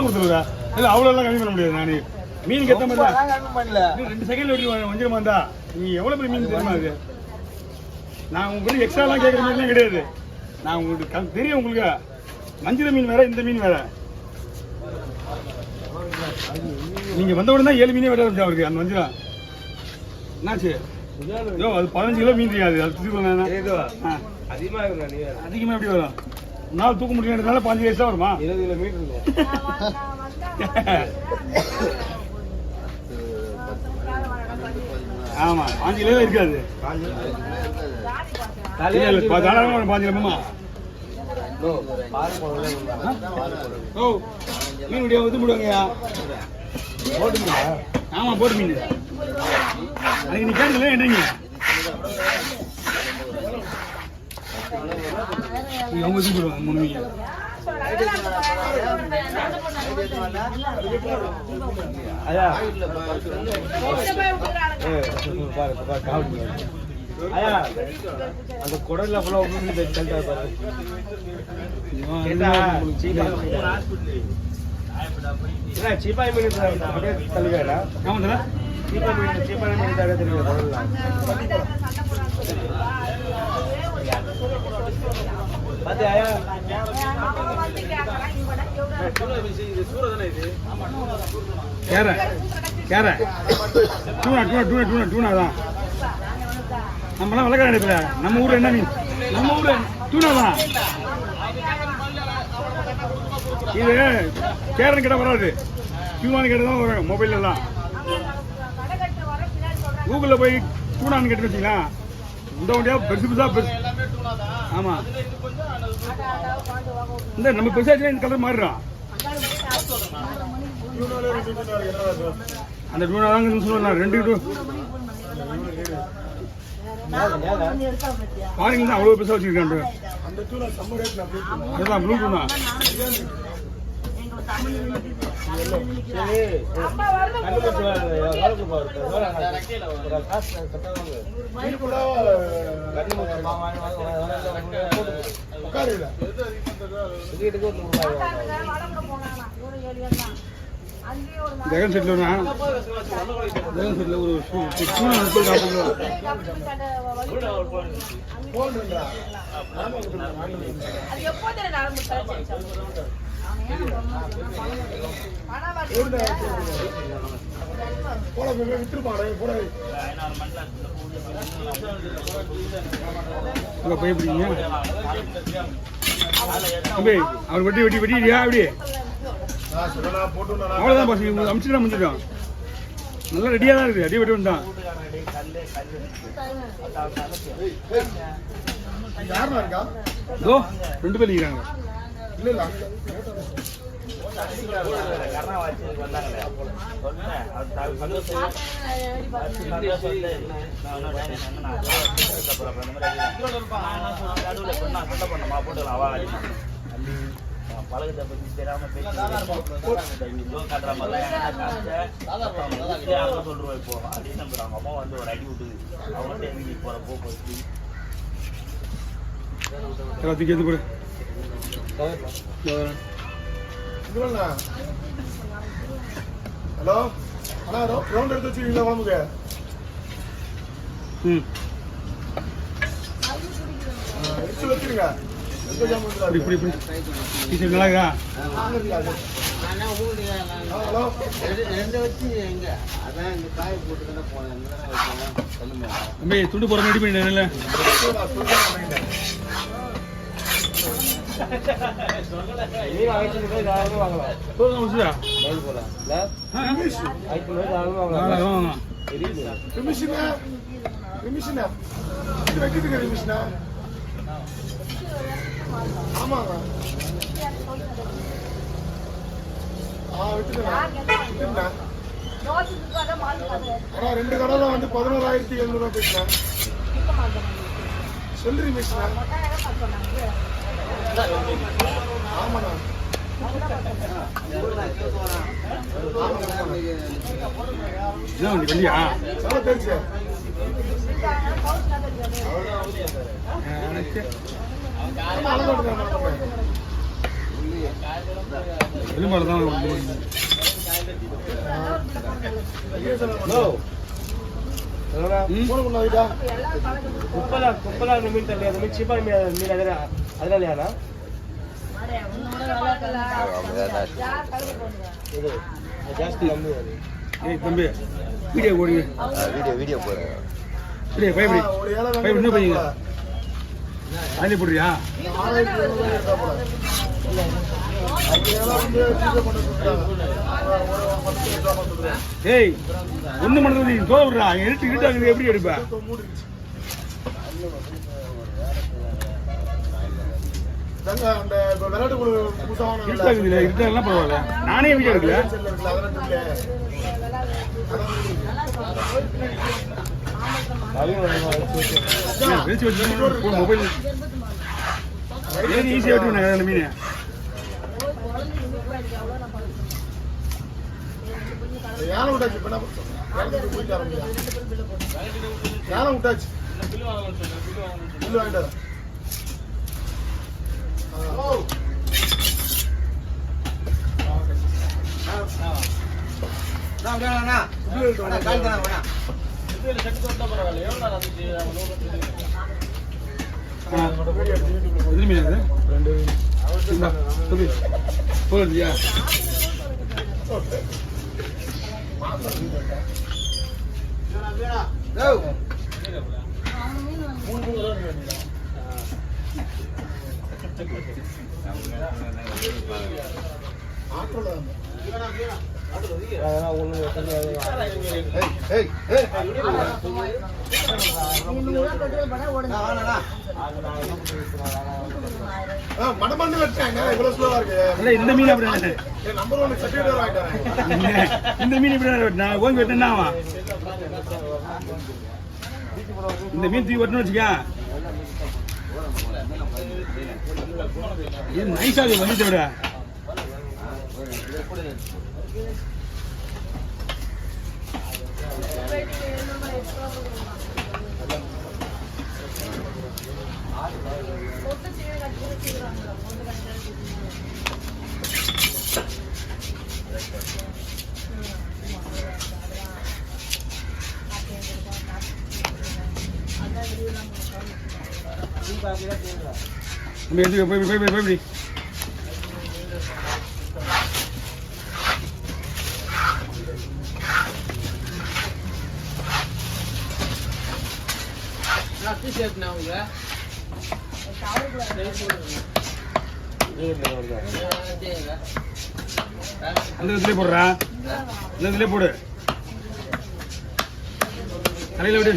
கொடுத்துருக்கா இல்லை அவ்வளோலாம் கம்மி பண்ண முடியாது. நான் மீன் கேட்ட மாதிரி தான் 2 செகண்ட் வெட்டி வஞ்சிரமா இருந்தா நீ எவ்வளோ பெரிய மீன் தெரியுமா அது? நான் உங்களுக்கு எக்ஸ்ட்ராலாம் கேட்குற மீன்லாம் கிடையாது. நான் உங்களுக்கு தெரியும், உங்களுக்கு வஞ்சிர மீன் வேற, இந்த மீன் வேற. நீங்க வந்த உடனே 7 மீனே வெட்ட ஆரம்பிச்சா அவருக்கு அந்த வஞ்சிரம். என்னாச்சு? ஐயோ அது 15 கிலோ மீன் தெரியாது. அது தூக்கி அதிகமாக எப்படி வரும்? நாள் தூக்க முடியாததுனால 15 வயசா வருமா? 20 கிலோ மீட்டர். ஆமா 5 கிலோ இருக்காது. 5 கிலோமா? ஓ மீன் விடியா இது போடுவாங்கய்யா. போட்டு மீன்? ஆமா போட்டு மீன். அதுக்கு நீ கேட்டீங்களா என்றீங்க? அவங்க வச்சு போடுவாங்க 3 மீன். ஐயா ஐயா அந்த குடல்ல ஃபுல்லா ஒண்ணு வெச்சல்டா பாரு. என்ன சீப்பாய் மீன் அப்படியே தள்ளுவேடா? ஆமாடா சீப்பாய் மீன் தர தெரியும் குடல்ல. பாத்தியா ஐயா? டூனா தான் நம்மளாம் வளர்க்க நினைக்கல. நம்ம ஊர்ல என்ன மீன்? நம்ம ஊர்ல டூனா தான். இது கேரன் கிட்ட வராது, டியூனான்னு கிட்ட தான் வரும். மொபைல் எல்லாம் கூகுளில் போய் டூனான்னு கேட்டு வச்சிங்களா இந்த வண்டியா பெருசு பெருசா பெருசு. ஆமா இந்த நம்ம பெருசாச்சுன்னா இந்த கலர் மாறிடும். அந்த டூனா தாங்க சொல்லுவேன். 2 பாருங்க தான் அவ்வளோ பெருசாக வச்சிருக்காங்க. அதுதான் ப்ளூ டூனா. ஜெகன் செட்டில் ஜெகன் செட்டில் ஒரு பயப்படுறீங்க அவர் வெட்டி வெட்டி வெட்டியா அப்படி அவ்வளோதான் பாஸ். அமிச்சுட்டு தான் முடிஞ்சிட்டோம். நல்லா ரெடியாக தான் இருக்குது. அடி வெட்டி வந்துட்டான். இதோ 2 பேர் நிற்கிறாங்க. பழகத்தை பத்தி தெரியாம காட்டுற மாதிரிலாம் சொல்றோம். இப்போ அப்படின்னு நம்ம அவங்க அம்மா வந்து ஒரு அடி விட்டுது. அவங்க இறங்கி போறப்போ போச்சு. ஹலோ அண்ணா ரவுண்ட் எடுத்து வச்சுருக்கீங்களா உடம்புக்கு? எடுத்து வச்சுருங்க. துண்டு போற ரெடி பண்ணிட்டேன்ல. ஆமாங்க விட்டுருங்க. 2 கடை தான் வந்து 11,700 பேசுறேன். சொல்றீங்க ஆமாண்ணா. வண்டியா தெரிஞ்சு எலும்பாடு தான் குப்பலா மீன் தள்ளி அந்த மீன் சீப்பா மீன் அதனாலயாண்ணா ஜாஸ்தி கம்மி வருது. ஏய் தம்பி வீடியோ ஓடுங்க வீடியோ போறேன். பயப்படி இன்னும் பையங்க அதிலே போடுறியா ஏய் ஒண்ணு மணி நீ தோடுறா இருட்டு இருட்டாங்க எப்படி எடுப்ப இருட்டாக்குதுல இருட்டாங்கலாம் பரவாயில்ல நானே வீடியோ எடுக்கல வெளிச்சு வச்சு மொபைல் ஈஸியாக விட்டு மீன் யானை விட்டாச்சு இப்ப என்ன போயிட்டு யானை விட்டாச்சு பில்லு வாங்கிட்டு எதிரி மீன் அது போதியா மடமண்டு வச்சாங்க இவ்வளவு ஸ்லோவா இருக்கு இந்த மீன் அப்படி நம்பர் 1 சர்டிஃபிகேட் வாங்கிட்டாங்க இந்த மீன் இப்படி நான் ஓங்கி வெட்டினா இந்த மீன் தூக்கி வெட்டணும் வச்சுக்க நைஸா வந்துட்டு விட போய் அந்த இதுலயே போடுறா இந்த இதுலயே போடு தலையில விடு